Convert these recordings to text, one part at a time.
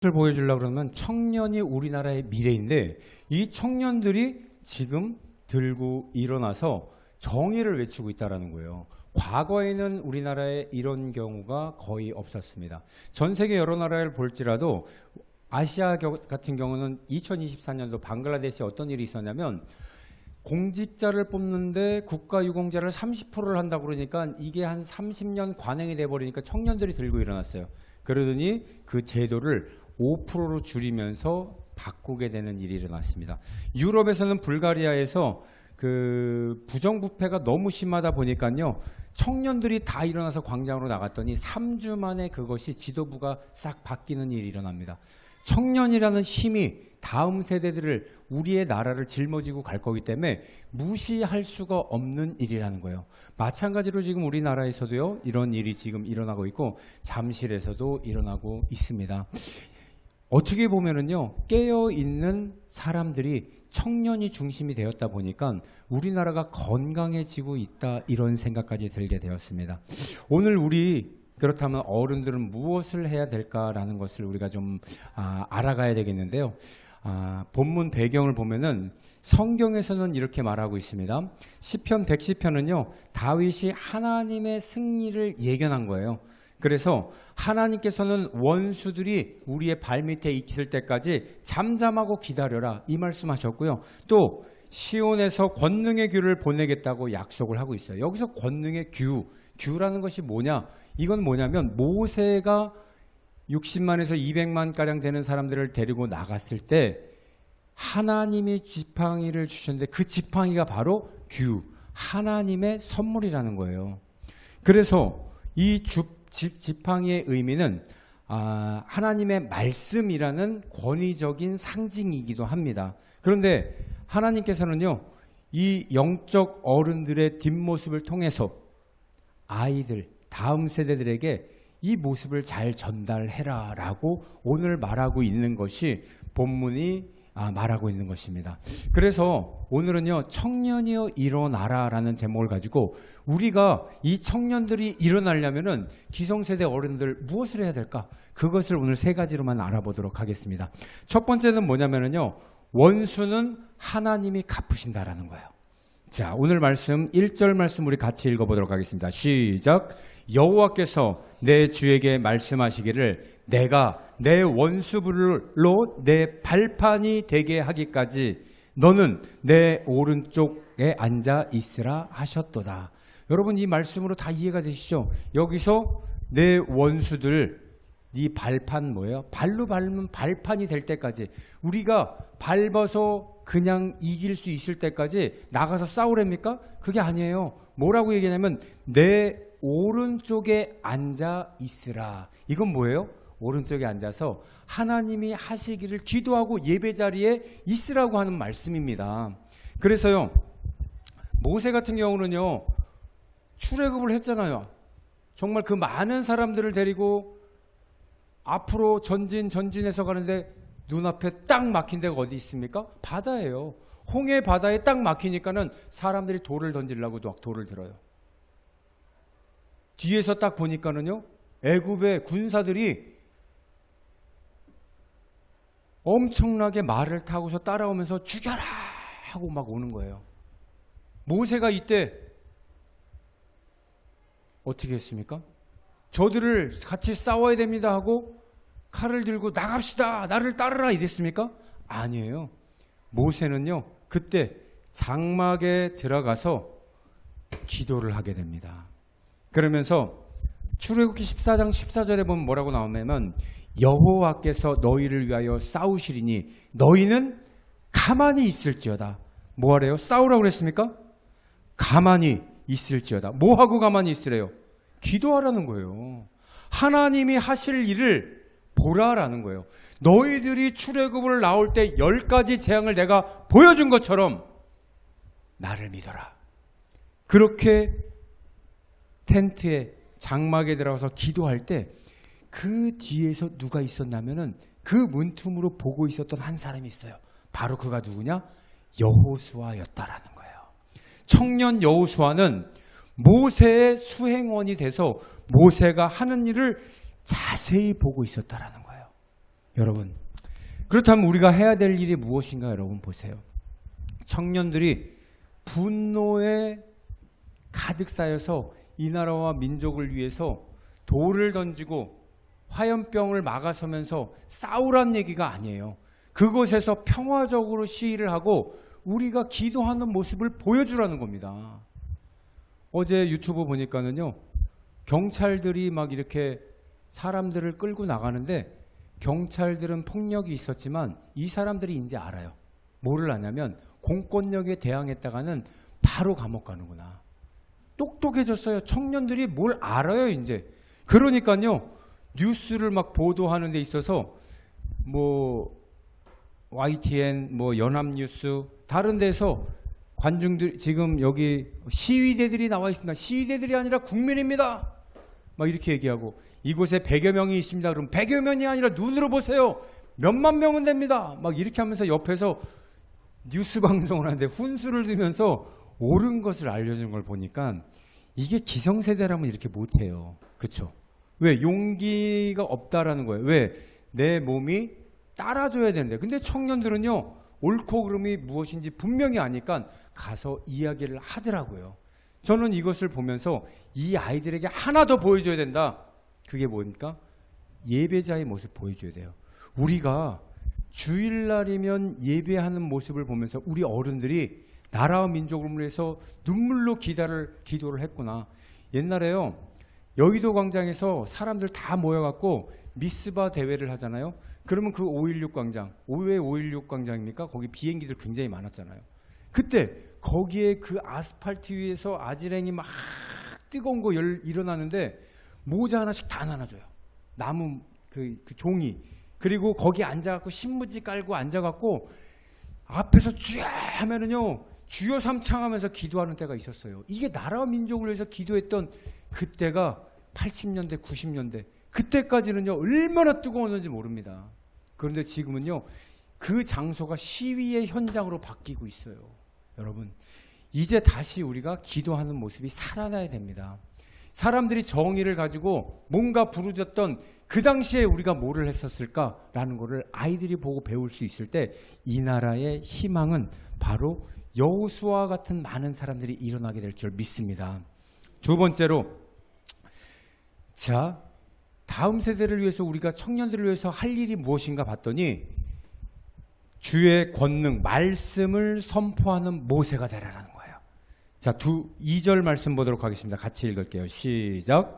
를 보여주려고 그러면 청년이 우리나라의 미래인데 이 청년들이 지금 들고 일어나서 정의를 외치고 있다는 거예요. 과거에는 우리나라에 이런 경우가 거의 없었습니다. 전 세계 여러 나라를 볼지라도 아시아 같은 경우는 2024년도 방글라데시에 어떤 일이 있었냐면 공직자를 뽑는데 국가유공자를 30%를 한다고 그러니까 이게 한 30년 관행이 돼버리니까 청년들이 들고 일어났어요. 그러더니 그 제도를 5%로 줄이면서 바꾸게 되는 일이 일어났습니다. 유럽에서는 불가리아에서 그 부정부패가 너무 심하다 보니까요. 청년들이 다 일어나서 광장으로 나갔더니 3주 만에 그것이 지도부가 싹 바뀌는 일이 일어납니다. 청년이라는 힘이 다음 세대들을 우리의 나라를 짊어지고 갈 거기 때문에 무시할 수가 없는 일이라는 거예요. 마찬가지로 지금 우리나라에서도요. 이런 일이 지금 일어나고 있고 잠실에서도 일어나고 있습니다. 어떻게 보면은요. 깨어있는 사람들이 청년이 중심이 되었다 보니까 우리나라가 건강해지고 있다 이런 생각까지 들게 되었습니다. 오늘 우리 그렇다면 어른들은 무엇을 해야 될까라는 것을 우리가 좀 알아가야 되겠는데요. 본문 배경을 보면은 성경에서는 이렇게 말하고 있습니다. 시편 110편은요. 다윗이 하나님의 승리를 예견한 거예요. 그래서 하나님께서는 원수들이 우리의 발밑에 있을 때까지 잠잠하고 기다려라 이 말씀하셨고요. 또 시온에서 권능의 규를 보내겠다고 약속을 하고 있어요. 여기서 권능의 규라는 것이 뭐냐? 이건 뭐냐면 모세가 60만에서 200만가량 되는 사람들을 데리고 나갔을 때 하나님이 지팡이를 주셨는데 그 지팡이가 바로 하나님의 선물이라는 거예요. 그래서 이 지팡이의 의미는 하나님의 말씀이라는 권위적인 상징이기도 합니다. 그런데 하나님께서는요, 이 영적 어른들의 뒷모습을 통해서 아이들, 다음 세대들에게 이 모습을 잘 전달해라 라고 오늘 말하고 있는 것이 본문이 말하고 있는 것입니다. 그래서 오늘은요, 청년이여 일어나라 라는 제목을 가지고 우리가 이 청년들이 일어나려면은 기성세대 어른들 무엇을 해야 될까? 그것을 오늘 세 가지로만 알아보도록 하겠습니다. 첫 번째는 뭐냐면은요, 원수는 하나님이 갚으신다라는 거예요. 자, 오늘 말씀 1절 말씀 우리 같이 읽어보도록 하겠습니다. 시작. 여호와께서 내 주에게 말씀하시기를 내가 내 원수불로 내 발판이 되게 하기까지 너는 내 오른쪽에 앉아 있으라 하셨도다. 여러분 이 말씀으로 다 이해가 되시죠? 여기서 내 원수들 네 발판 뭐예요? 발로 밟으면 발판이 될 때까지 우리가 밟아서 그냥 이길 수 있을 때까지 나가서 싸우랍니까? 그게 아니에요. 뭐라고 얘기하냐면 내 오른쪽에 앉아 있으라. 이건 뭐예요? 오른쪽에 앉아서 하나님이 하시기를 기도하고 예배 자리에 있으라고 하는 말씀입니다. 그래서요, 모세 같은 경우는요, 출애굽을 했잖아요. 정말 그 많은 사람들을 데리고 앞으로 전진해서 가는데 눈앞에 딱 막힌 데가 어디 있습니까? 바다예요. 홍해 바다에 딱 막히니까는 사람들이 돌을 던지려고 막 돌을 들어요. 뒤에서 딱 보니까는요, 애굽의 군사들이 엄청나게 말을 타고서 따라오면서 죽여라 하고 막 오는 거예요. 모세가 이때 어떻게 했습니까? 저들을 같이 싸워야 됩니다 하고 칼을 들고 나갑시다 나를 따르라 이랬습니까? 아니에요. 모세는요 그때 장막에 들어가서 기도를 하게 됩니다. 그러면서 출애굽기 14장 14절에 보면 뭐라고 나오냐면 여호와께서 너희를 위하여 싸우시리니 너희는 가만히 있을지어다. 뭐 하래요? 싸우라고 그랬습니까? 가만히 있을지어다. 뭐 하고 가만히 있으래요? 기도하라는 거예요. 하나님이 하실 일을 보라라는 거예요. 너희들이 출애굽을 나올 때 10가지 재앙을 내가 보여준 것처럼 나를 믿어라. 그렇게 텐트에 장막에 들어가서 기도할 때 그 뒤에서 누가 있었냐면은 그 문틈으로 보고 있었던 한 사람이 있어요. 바로 그가 누구냐? 여호수아였다라는 거예요. 청년 여호수아는 모세의 수행원이 돼서 모세가 하는 일을 자세히 보고 있었다라는 거예요. 여러분, 그렇다면 우리가 해야 될 일이 무엇인가 여러분 보세요. 청년들이 분노에 가득 쌓여서 이 나라와 민족을 위해서 돌을 던지고 화염병을 막아서면서 싸우란 얘기가 아니에요. 그곳에서 평화적으로 시위를 하고 우리가 기도하는 모습을 보여주라는 겁니다. 어제 유튜브 보니까는요, 경찰들이 막 이렇게 사람들을 끌고 나가는데 경찰들은 폭력이 있었지만 이 사람들이 이제 알아요. 뭐를 아냐면 공권력에 대항했다가는 바로 감옥 가는구나. 똑똑해졌어요. 청년들이 뭘 알아요 이제. 그러니까요, 뉴스를 막 보도하는 데 있어서 뭐 YTN, 뭐 연합뉴스, 다른 데서 관중들, 지금 여기 시위대들이 나와 있습니다. 시위대들이 아니라 국민입니다. 막 이렇게 얘기하고, 이곳에 100여 명이 있습니다. 그럼 100여 명이 아니라 눈으로 보세요. 몇만 명은 됩니다. 막 이렇게 하면서 옆에서 뉴스 방송을 하는데 훈수를 두면서 옳은 것을 알려주는 걸 보니까 이게 기성세대라면 이렇게 못해요. 그렇죠? 왜? 용기가 없다라는 거예요. 왜? 내 몸이 따라줘야 되는데. 근데 청년들은요, 옳고 그름이 무엇인지 분명히 아니까 가서 이야기를 하더라고요. 저는 이것을 보면서 이 아이들에게 하나 더 보여줘야 된다. 그게 뭡니까? 예배자의 모습 보여줘야 돼요. 우리가 주일날이면 예배하는 모습을 보면서 우리 어른들이 나라와 민족을 위해서 눈물로 기도를 했구나. 옛날에요, 여의도 광장에서 사람들 다 모여갖고 미스바 대회를 하잖아요. 그러면 그 5.16 광장, 왜 5.16 광장입니까? 거기 비행기들 굉장히 많았잖아요. 그때 거기에 그 아스팔트 위에서 아지랭이 막 뜨거운 거 일어나는데 모자 하나씩 다 나눠줘요. 나무 그 종이. 그리고 거기 앉아갖고 신문지 깔고 앉아갖고 앞에서 쥐야 하면은요, 주여 삼창하면서 기도하는 때가 있었어요. 이게 나라와 민족을 위해서 기도했던 그때가 80년대, 90년대. 그때까지는요, 얼마나 뜨거웠는지 모릅니다. 그런데 지금은요, 그 장소가 시위의 현장으로 바뀌고 있어요. 여러분, 이제 다시 우리가 기도하는 모습이 살아나야 됩니다. 사람들이 정의를 가지고 뭔가 부르짖던 그 당시에 우리가 뭐를 했었을까라는 것을 아이들이 보고 배울 수 있을 때 이 나라의 희망은 바로 여호수아와 같은 많은 사람들이 일어나게 될 줄 믿습니다. 두 번째로, 자, 다음 세대를 위해서 우리가 청년들을 위해서 할 일이 무엇인가 봤더니 주의 권능, 말씀을 선포하는 모세가 되라라는 거예요. 자, 2절 말씀 보도록 하겠습니다. 같이 읽을게요. 시작.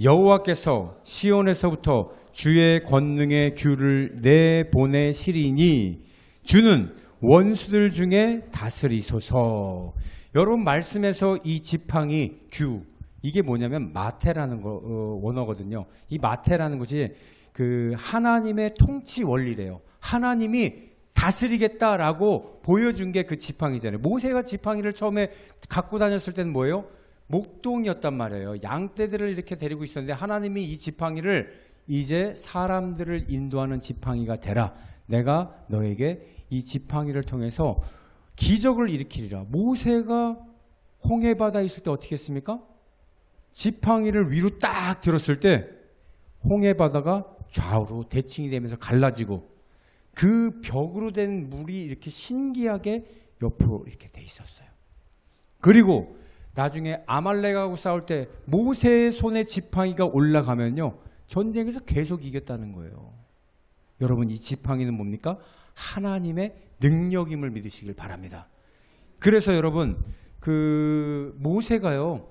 여호와께서 시온에서부터 주의 권능의 규를 내보내시리니 주는 원수들 중에 다스리소서. 여러분, 말씀에서 이 지팡이, 규, 이게 뭐냐면 마테라는 원어거든요. 이 마테라는 것이 그 하나님의 통치 원리래요. 하나님이 다스리겠다라고 보여준 게 그 지팡이잖아요. 모세가 지팡이를 처음에 갖고 다녔을 때는 뭐예요? 목동이었단 말이에요. 양떼들을 이렇게 데리고 있었는데 하나님이 이 지팡이를 이제 사람들을 인도하는 지팡이가 되라. 내가 너에게 이 지팡이를 통해서 기적을 일으키리라. 모세가 홍해바다에 있을 때 어떻게 했습니까? 지팡이를 위로 딱 들었을 때 홍해바다가 좌우로 대칭이 되면서 갈라지고 그 벽으로 된 물이 이렇게 신기하게 옆으로 이렇게 돼 있었어요. 그리고 나중에 아말렉하고 싸울 때 모세의 손에 지팡이가 올라가면요, 전쟁에서 계속 이겼다는 거예요. 여러분, 이 지팡이는 뭡니까? 하나님의 능력임을 믿으시길 바랍니다. 그래서 여러분, 그 모세가요,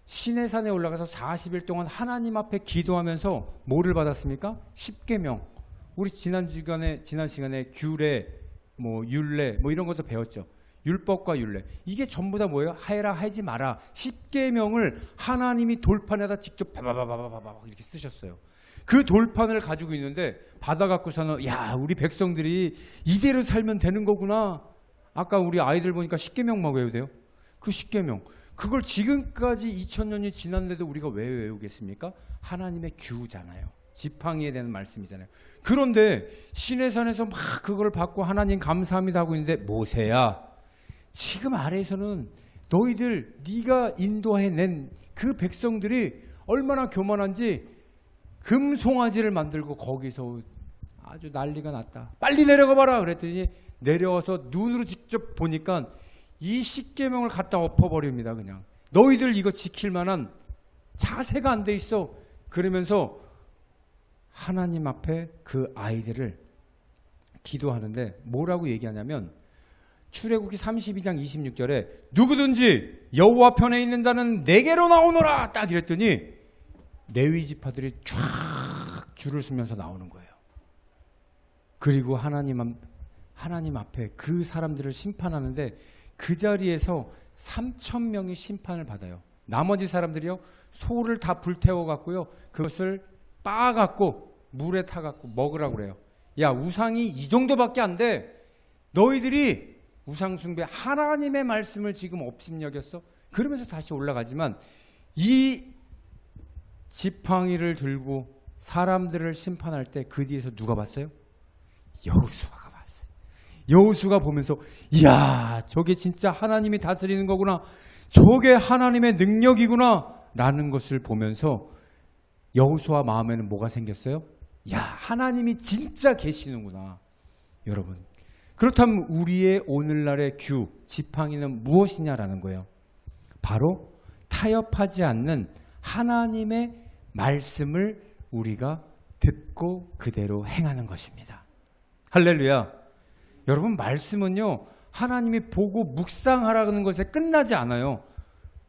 시내산에 올라가서 40일 동안 하나님 앞에 기도하면서 뭐를 받았습니까? 10계명. 우리 지난 시간에 규례, 뭐 율례, 뭐 이런 것도 배웠죠. 율법과 율례. 이게 전부 다 뭐예요? 하라 하지 마라. 10계명을 하나님이 돌판에다 직접 바바바바바바 이렇게 쓰셨어요. 그 돌판을 가지고 있는데 받아 갖고서는 야, 우리 백성들이 이대로 살면 되는 거구나. 아까 우리 아이들 보니까 10계명 막 외워야 돼요. 그 10계명. 그걸 지금까지 2000년이 지났는데도 우리가 왜 외우겠습니까? 하나님의 규잖아요. 지팡이에 대한 말씀이잖아요. 그런데 시내산에서 막 그걸 받고 하나님 감사합니다 하고 있는데 모세야, 지금 아래에서는 너희들 네가 인도해낸 그 백성들이 얼마나 교만한지 금송아지를 만들고 거기서 아주 난리가 났다. 빨리 내려가 봐라 그랬더니 내려와서 눈으로 직접 보니까 이 십계명을 갖다 엎어버립니다. 그냥 너희들 이거 지킬 만한 자세가 안 돼 있어. 그러면서 하나님 앞에 그 아이들을 기도하는데 뭐라고 얘기하냐면 출애굽기 32장 26절에 누구든지 여호와 편에 있는 자는 내게로 나오너라 딱 이랬더니 레위 지파들이 쫙 줄을 서면서 나오는 거예요. 그리고 하나님 앞에 그 사람들을 심판하는데 그 자리에서 3,000명이 심판을 받아요. 나머지 사람들이요 소를 다 불태워 갖고요 그것을 빻아 갖고 물에 타 갖고 먹으라고 그래요. 야, 우상이 이 정도밖에 안 돼. 너희들이 우상 숭배 하나님의 말씀을 지금 업신여겼어. 그러면서 다시 올라가지만 이 지팡이를 들고 사람들을 심판할 때 그 뒤에서 누가 봤어요? 여호수아가 봤어요. 여호수아가 보면서 이야, 저게 진짜 하나님이 다스리는 거구나. 저게 하나님의 능력이구나 라는 것을 보면서 여호수아 마음에는 뭐가 생겼어요? 야, 하나님이 진짜 계시는구나. 여러분, 그렇다면 우리의 오늘날의 규, 지팡이는 무엇이냐라는 거예요. 바로 타협하지 않는 하나님의 말씀을 우리가 듣고 그대로 행하는 것입니다. 할렐루야. 여러분, 말씀은요 하나님이 보고 묵상하라는 것에 끝나지 않아요.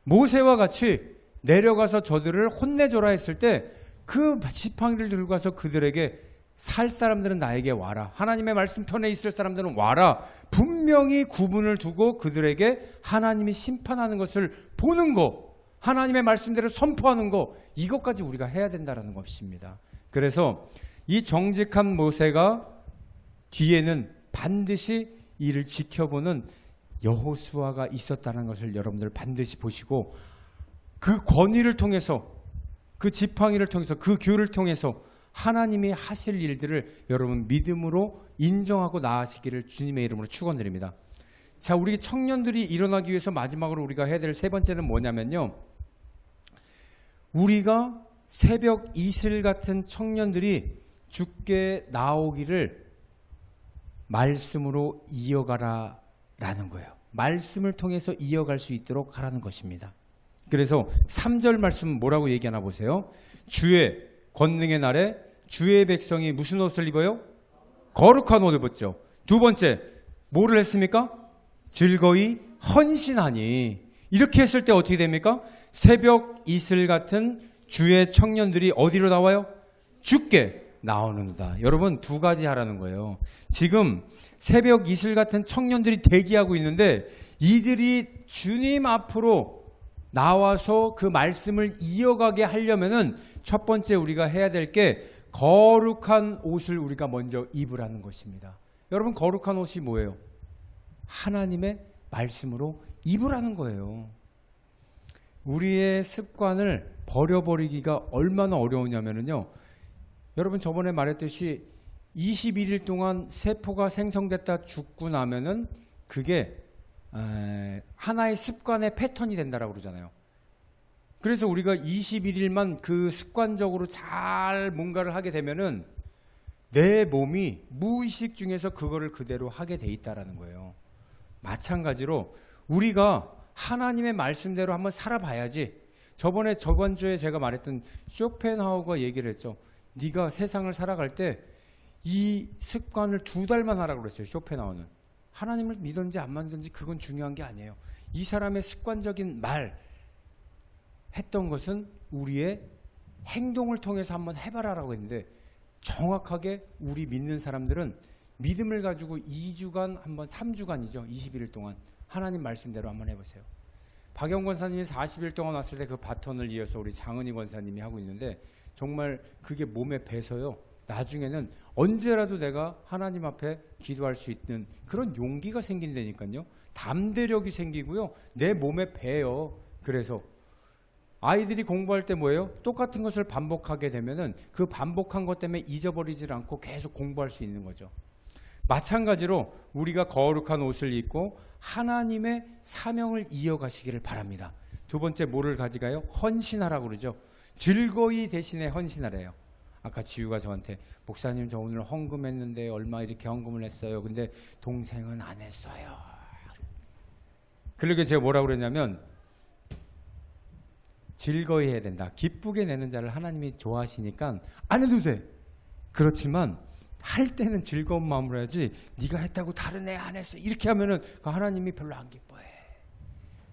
모세와 같이 내려가서 저들을 혼내줘라 했을 때 그 지팡이를 들고 가서 그들에게 살 사람들은 나에게 와라. 하나님의 말씀 편에 있을 사람들은 와라. 분명히 구분을 두고 그들에게 하나님이 심판하는 것을 보는 거, 하나님의 말씀대로 선포하는 거, 이것까지 우리가 해야 된다는 것입니다. 그래서 이 정직한 모세가 뒤에는 반드시 이를 지켜보는 여호수아가 있었다는 것을 여러분들 반드시 보시고 그 권위를 통해서 그 지팡이를 통해서 그 규를 통해서 하나님이 하실 일들을 여러분 믿음으로 인정하고 나아가시기를 주님의 이름으로 축원드립니다. 자, 우리 청년들이 일어나기 위해서 마지막으로 우리가 해야 될 세 번째는 뭐냐면요, 우리가 새벽 이슬 같은 청년들이 주께 나오기를 말씀으로 이어가라 라는 거예요. 말씀을 통해서 이어갈 수 있도록 하라는 것입니다. 그래서 3절 말씀 뭐라고 얘기하나 보세요. 주의 권능의 날에 주의 백성이 무슨 옷을 입어요? 거룩한 옷을 입었죠. 두 번째, 뭐를 했습니까? 즐거이 헌신하니. 이렇게 했을 때 어떻게 됩니까? 새벽 이슬 같은 주의 청년들이 어디로 나와요? 주께 나오는다. 여러분, 두 가지 하라는 거예요. 지금 새벽 이슬 같은 청년들이 대기하고 있는데 이들이 주님 앞으로 나와서 그 말씀을 이어가게 하려면은 첫 번째 우리가 해야 될 게 거룩한 옷을 우리가 먼저 입으라는 것입니다. 여러분, 거룩한 옷이 뭐예요? 하나님의 말씀으로 입으라는 거예요. 우리의 습관을 버려버리기가 얼마나 어려우냐면요, 여러분 저번에 말했듯이 21일 동안 세포가 생성됐다 죽고 나면은 그게 하나의 습관의 패턴이 된다라고 그러잖아요. 그래서 우리가 21일만 그 습관적으로 잘 뭔가를 하게 되면은 내 몸이 무의식 중에서 그거를 그대로 하게 돼 있다라는 거예요. 마찬가지로 우리가 하나님의 말씀대로 한번 살아봐야지. 저번 주에 제가 말했던 쇼펜하우어가 얘기를 했죠. 네가 세상을 살아갈 때 이 습관을 2달만 하라고 그랬어요. 쇼펜하우어는. 하나님을 믿든지 안 믿든지 그건 중요한 게 아니에요. 이 사람의 습관적인 말 했던 것은 우리의 행동을 통해서 한번 해봐라라고 했는데, 정확하게 우리 믿는 사람들은 믿음을 가지고 2주간 한번 3주간이죠. 21일 동안 하나님 말씀대로 한번 해보세요. 박영 권사님이 40일 동안 왔을 때 그 바톤을 이어서 우리 장은희 권사님이 하고 있는데 정말 그게 몸에 배서요. 나중에는 언제라도 내가 하나님 앞에 기도할 수 있는 그런 용기가 생긴다니까요. 담대력이 생기고요. 내 몸에 배요. 그래서 아이들이 공부할 때 뭐예요? 똑같은 것을 반복하게 되면은 그 반복한 것 때문에 잊어버리질 않고 계속 공부할 수 있는 거죠. 마찬가지로 우리가 거룩한 옷을 입고 하나님의 사명을 이어가시기를 바랍니다. 두 번째 뭐를 가져가요? 헌신하라고 그러죠. 즐거이 대신에 헌신하래요. 아까 지우가 저한테 목사님 저 오늘 헌금했는데 얼마 이렇게 헌금을 했어요. 근데 동생은 안 했어요. 그러게 제가 뭐라고 그랬냐면 즐거이 해야 된다. 기쁘게 내는 자를 하나님이 좋아하시니까 안 해도 돼. 그렇지만 할 때는 즐거운 마음으로 해야지 네가 했다고 다른 애 안 했어 이렇게 하면은 하나님이 별로 안 기뻐해.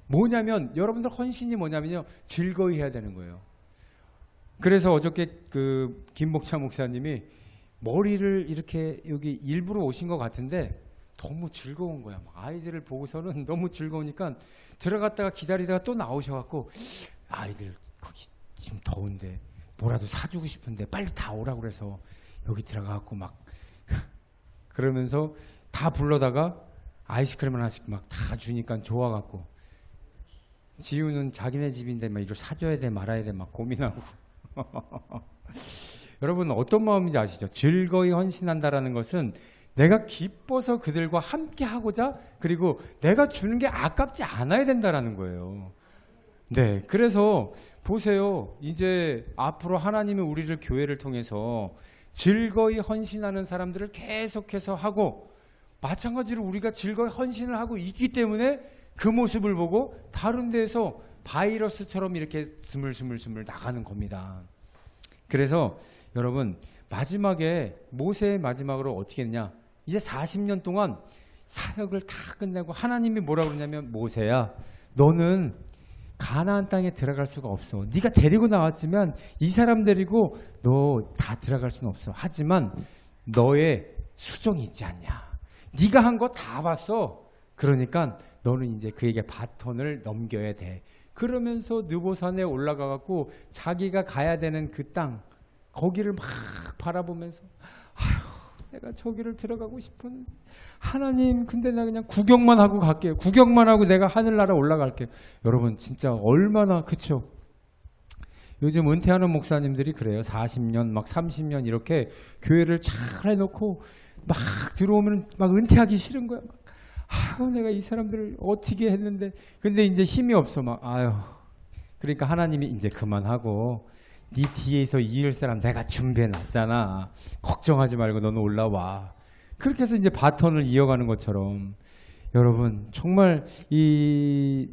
뭐냐면 여러분들 헌신이 뭐냐면요 즐거이 해야 되는 거예요. 그래서 어저께 그 김목차 목사님이 머리를 이렇게 여기 일부러 오신 것 같은데 너무 즐거운 거야. 아이들을 보고서는 너무 즐거우니까 들어갔다가 기다리다가 또 나오셔갖고 아이들 거기 지금 더운데 뭐라도 사주고 싶은데 빨리 다 오라고 그래서 여기 들어가갖고 막 그러면서 다 불러다가 아이스크림 하나씩 막 다 주니까 좋아갖고 지우는 자기네 집인데 막 이걸 사줘야 돼 말아야 돼 막 고민하고 여러분 어떤 마음인지 아시죠? 즐거이 헌신한다라는 것은 내가 기뻐서 그들과 함께 하고자 그리고 내가 주는 게 아깝지 않아야 된다라는 거예요. 네, 그래서 보세요. 이제 앞으로 하나님이 우리를 교회를 통해서 즐거이 헌신하는 사람들을 계속해서 하고 마찬가지로 우리가 즐거이 헌신을 하고 있기 때문에 그 모습을 보고 다른 데서 바이러스처럼 이렇게 스물스물 나가는 겁니다. 그래서 여러분 마지막에 모세의 마지막으로 어떻게 했냐? 이제 40년 동안 사역을 다 끝내고 하나님이 뭐라고 그러냐면 모세야 너는 가나안 땅에 들어갈 수가 없어. 네가 데리고 나왔지만 이 사람 데리고 너 다 들어갈 수는 없어. 하지만 너의 수종이 있지 않냐. 네가 한 거 다 봤어. 그러니까 너는 이제 그에게 바톤을 넘겨야 돼. 그러면서 느보산에 올라가 갖고 자기가 가야 되는 그 땅 거기를 막 바라보면서 아휴 내가 저기를 들어가고 싶은 하나님 근데 나 그냥 구경만 하고 갈게요. 구경만 하고 내가 하늘나라 올라갈게요. 여러분 진짜 얼마나 그쵸? 요즘 은퇴하는 목사님들이 그래요. 40년 막 30년 이렇게 교회를 잘 해놓고 막 들어오면 막 은퇴하기 싫은 거야. 막 아유 내가 이 사람들을 어떻게 했는데 근데 이제 힘이 없어 막 아유 그러니까 하나님이 이제 그만하고 네 뒤에서 이을 사람 내가 준비해 놨잖아. 걱정하지 말고 너는 올라와. 그렇게 해서 이제 바톤을 이어가는 것처럼 여러분 정말 이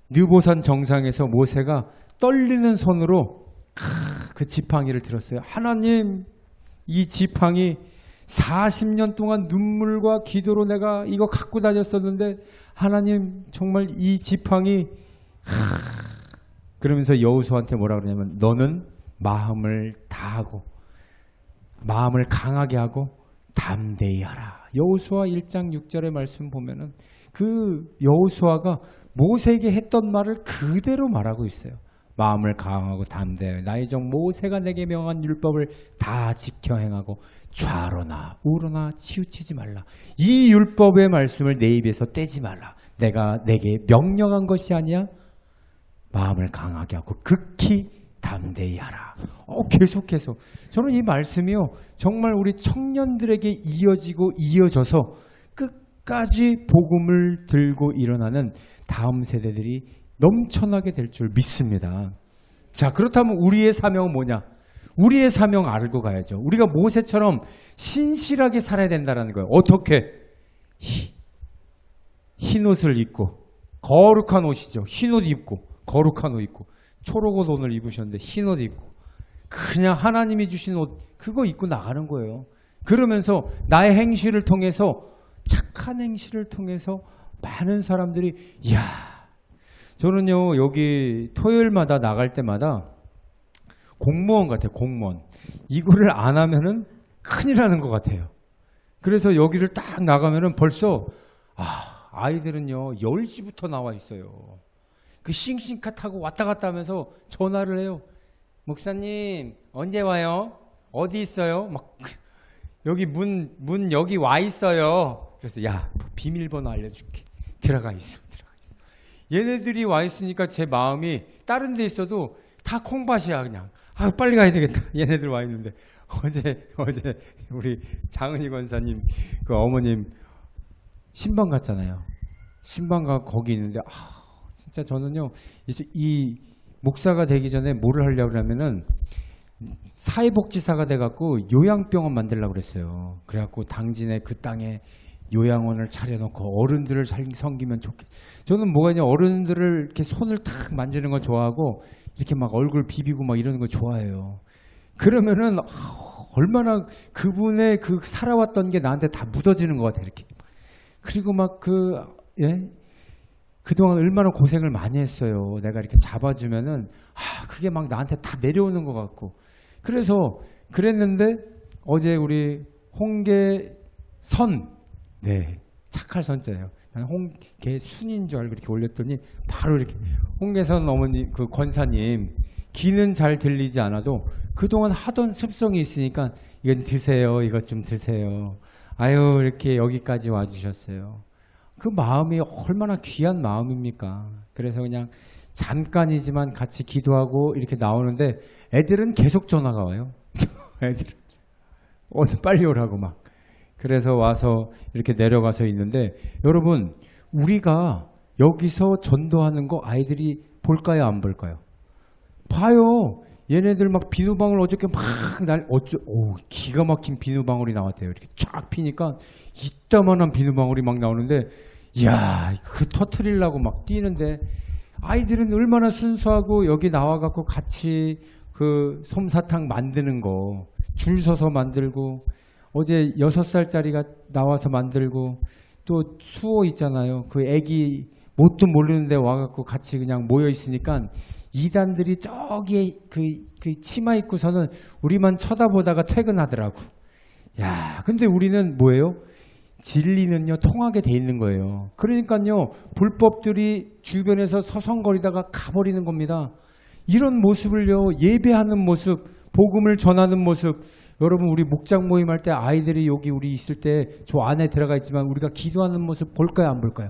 느보산 정상에서 모세가 떨리는 손으로 그 지팡이를 들었어요. 하나님 이 지팡이 40년 동안 눈물과 기도로 내가 이거 갖고 다녔었는데 하나님 정말 이 지팡이 그러면서 여호수아한테 뭐라 그러냐면 너는 마음을 다하고 마음을 강하게 하고 담대히 하라. 여호수아 1장 6절의 말씀 보면은 그 여호수아가 모세에게 했던 말을 그대로 말하고 있어요. 마음을 강하고 담대하여 나의 종 모세가 내게 명한 율법을 다 지켜 행하고 좌로나 우로나 치우치지 말라. 이 율법의 말씀을 내 입에서 떼지 말라. 내가 내게 명령한 것이 아니야. 마음을 강하게 하고 극히 담대히 하라. 계속해서 저는 이 말씀이요 정말 우리 청년들에게 이어지고 이어져서 끝까지 복음을 들고 일어나는 다음 세대들이 넘쳐나게 될 줄 믿습니다. 자, 그렇다면 우리의 사명은 뭐냐? 우리의 사명 알고 가야죠. 우리가 모세처럼 신실하게 살아야 된다는 거예요. 어떻게? 흰 옷을 입고 거룩한 옷이죠. 흰 옷 입고 거룩한 옷 입고 초록 옷 오늘 입으셨는데 흰 옷 입고 그냥 하나님이 주신 옷 그거 입고 나가는 거예요. 그러면서 나의 행실을 통해서 착한 행실을 통해서 많은 사람들이 이야 저는요 여기 토요일마다 나갈 때마다 공무원 같아요. 공무원. 이거를 안 하면은 큰일 나는 것 같아요. 그래서 여기를 딱 나가면은 벌써 아이들은요 10시부터 나와 있어요. 그 싱싱카 타고 왔다 갔다 하면서 전화를 해요. 목사님 언제 와요? 어디 있어요? 막 여기 문 여기 와 있어요. 그래서 야 비밀번호 알려줄게. 들어가 있어. 얘네들이 와 있으니까 제 마음이 다른 데 있어도 다 콩밭이야 그냥. 빨리 가야 되겠다. 얘네들 와 있는데 어제 우리 장은희 권사님 그 어머님 신방 갔잖아요. 신방가 거기 있는데 진짜 저는요 이 목사가 되기 전에 뭐를 하려고 하면은 사회복지사가 돼갖고 요양병원 만들려고 그랬어요. 그래갖고 당진에 그 땅에 요양원을 차려놓고 어른들을 섬기면 좋겠. 저는 뭐가 있냐, 어른들을 이렇게 손을 탁 만지는 거 좋아하고 이렇게 막 얼굴 비비고 막 이러는 거 좋아해요. 그러면은 얼마나 그분의 그 살아왔던 게 나한테 다 묻어지는 것 같아 이렇게. 그리고 막 그동안 얼마나 고생을 많이 했어요. 내가 이렇게 잡아주면은 그게 막 나한테 다 내려오는 것 같고. 그래서 그랬는데 어제 우리 홍계선, 네, 착할 선자예요. 나는 홍계순인 줄 알고 이렇게 올렸더니 바로 이렇게 홍계선 어머니 그 권사님, 귀는 잘 들리지 않아도 그동안 하던 습성이 있으니까 이건 드세요, 이것 좀 드세요. 아유, 이렇게 여기까지 와주셨어요. 그 마음이 얼마나 귀한 마음입니까? 그래서 그냥 잠깐이지만 같이 기도하고 이렇게 나오는데 애들은 계속 전화가 와요. 애들은 빨리 오라고 막. 그래서 와서 이렇게 내려가서 있는데, 여러분, 우리가 여기서 전도하는 거 아이들이 볼까요, 안 볼까요? 봐요. 얘네들 막 비누방울 어저께 막 기가 막힌 비누방울이 나왔대요. 이렇게 쫙 피니까 이따만한 비누방울이 막 나오는데, 이야, 그 터트리려고 막 뛰는데, 아이들은 얼마나 순수하고 여기 나와갖고 같이 그 솜사탕 만드는 거 줄 서서 만들고, 어제 6살짜리가 나와서 만들고, 또 수호 있잖아요. 그 애기 뭣도 모르는데 와갖고 같이 그냥 모여 있으니까 이단들이 저기에 그 치마 입고서는 우리만 쳐다보다가 퇴근하더라고. 야, 근데 우리는 뭐예요? 진리는요, 통하게 돼 있는 거예요. 그러니까요, 불법들이 주변에서 서성거리다가 가버리는 겁니다. 이런 모습을요, 예배하는 모습, 복음을 전하는 모습, 여러분, 우리 목장 모임할 때 아이들이 여기 우리 있을 때 저 안에 들어가 있지만 우리가 기도하는 모습 볼까요, 안 볼까요?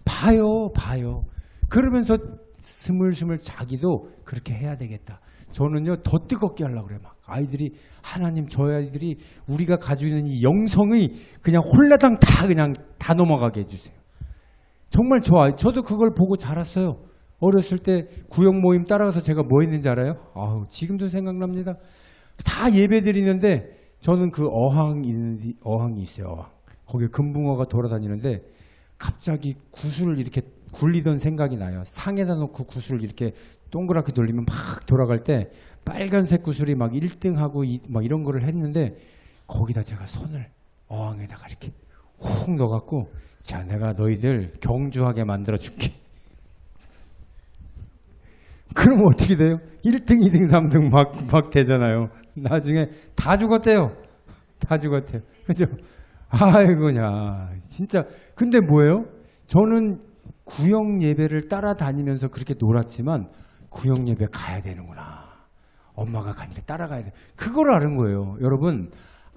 봐요. 그러면서 스물스물 자기도 그렇게 해야 되겠다. 저는요, 더 뜨겁게 하려고 그래요. 막 아이들이, 하나님, 저 아이들이 우리가 가지고 있는 이 영성이 그냥 홀라당 다 넘어가게 해주세요. 정말 좋아요. 저도 그걸 보고 자랐어요. 어렸을 때 구역 모임 따라가서 제가 뭐 했는지 알아요? 지금도 생각납니다. 다 예배 드리는데 저는 그 어항이 있어요. 어항. 거기에 금붕어가 돌아다니는데 갑자기 구슬을 이렇게 굴리던 생각이 나요. 상에다 놓고 구슬을 이렇게 동그랗게 돌리면 막 돌아갈 때 빨간색 구슬이 막 1등하고 막 이런 거를 했는데, 거기다 제가 손을 어항에다가 이렇게 훅 넣어갖고, 자, 내가 너희들 경주하게 만들어 줄게. 그럼 어떻게 돼요? 1등, 2등, 3등 막 되잖아요. 나중에 다 죽었대요. 그죠? 아이고냐. 진짜. 근데 뭐예요? 저는 구역 예배를 따라다니면서 그렇게 놀았지만, 구역 예배 가야 되는구나. 엄마가 가니까 따라가야 돼. 그걸 아는 거예요. 여러분,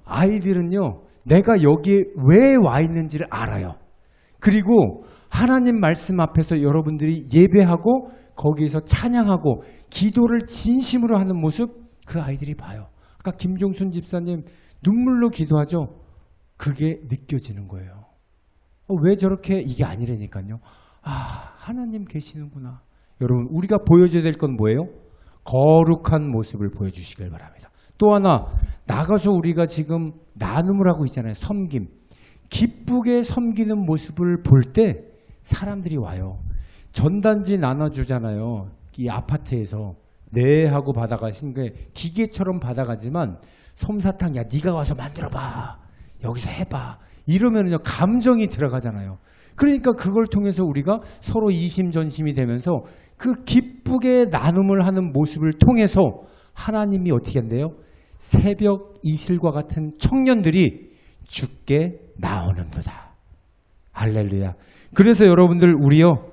아이들은요, 내가 여기에 왜 와 있는지를 알아요. 그리고 하나님 말씀 앞에서 여러분들이 예배하고 거기에서 찬양하고 기도를 진심으로 하는 모습, 그 아이들이 봐요. 아까 김종순 집사님 눈물로 기도하죠. 그게 느껴지는 거예요. 왜 저렇게, 이게 아니라니까요. 하나님 계시는구나. 여러분, 우리가 보여줘야 될 건 뭐예요? 거룩한 모습을 보여주시길 바랍니다. 또 하나, 나가서 우리가 지금 나눔을 하고 있잖아요. 섬김. 기쁘게 섬기는 모습을 볼 때 사람들이 와요. 전단지 나눠주잖아요. 이 아파트에서. 네 하고 받아가신 게 기계처럼 받아가지만, 솜사탕, 야, 네가 와서 만들어봐. 여기서 해봐. 이러면은요, 감정이 들어가잖아요. 그러니까 그걸 통해서 우리가 서로 이심전심이 되면서 그 기쁘게 나눔을 하는 모습을 통해서 하나님이 어떻게 한대요? 새벽 이슬과 같은 청년들이 주께 나오는도다. 할렐루야. 그래서 여러분들, 우리요,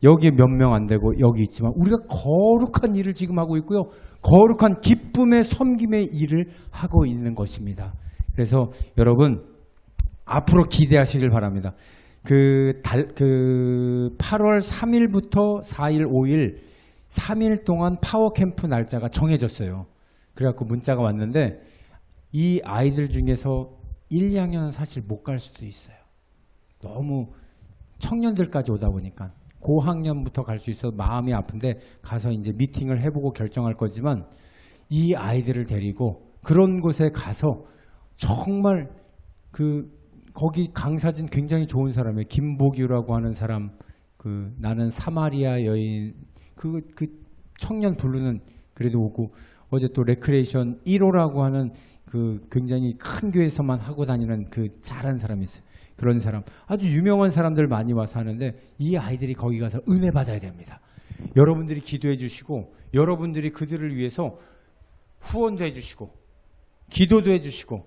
여기 몇 명 안 되고 여기 있지만 우리가 거룩한 일을 지금 하고 있고요. 거룩한 기쁨의 섬김의 일을 하고 있는 것입니다. 그래서 여러분, 앞으로 기대하시길 바랍니다. 그 8월 3일부터 4일, 5일 3일 동안 파워캠프 날짜가 정해졌어요. 그래갖고 문자가 왔는데, 이 아이들 중에서 1, 2학년은 사실 못 갈 수도 있어요. 너무 청년들까지 오다 보니까. 고학년부터 갈 수 있어 마음이 아픈데 가서 이제 미팅을 해보고 결정할 거지만, 이 아이들을 데리고 그런 곳에 가서 정말 거기 강사진 굉장히 좋은 사람이에요. 김복유라고 하는 사람, 나는 사마리아 여인, 그 청년 부르는 그래도 오고, 어제 또 레크레이션 1호라고 하는 굉장히 큰 교회에서만 하고 다니는 잘한 사람이 있어요. 그런 사람, 아주 유명한 사람들 많이 와서 하는데 이 아이들이 거기 가서 은혜 받아야 됩니다. 여러분들이 기도해 주시고, 여러분들이 그들을 위해서 후원도 해 주시고, 기도도 해 주시고,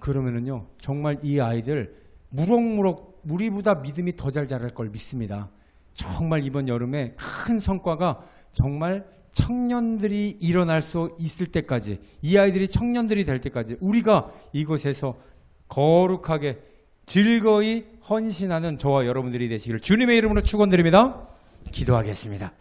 그러면은요, 정말 이 아이들 무럭무럭 우리보다 믿음이 더 잘 자랄 걸 믿습니다. 정말 이번 여름에 큰 성과가 정말 청년들이 일어날 수 있을 때까지, 이 아이들이 청년들이 될 때까지 우리가 이곳에서 거룩하게 즐거이 헌신하는 저와 여러분들이 되시기를 주님의 이름으로 축원드립니다. 기도하겠습니다.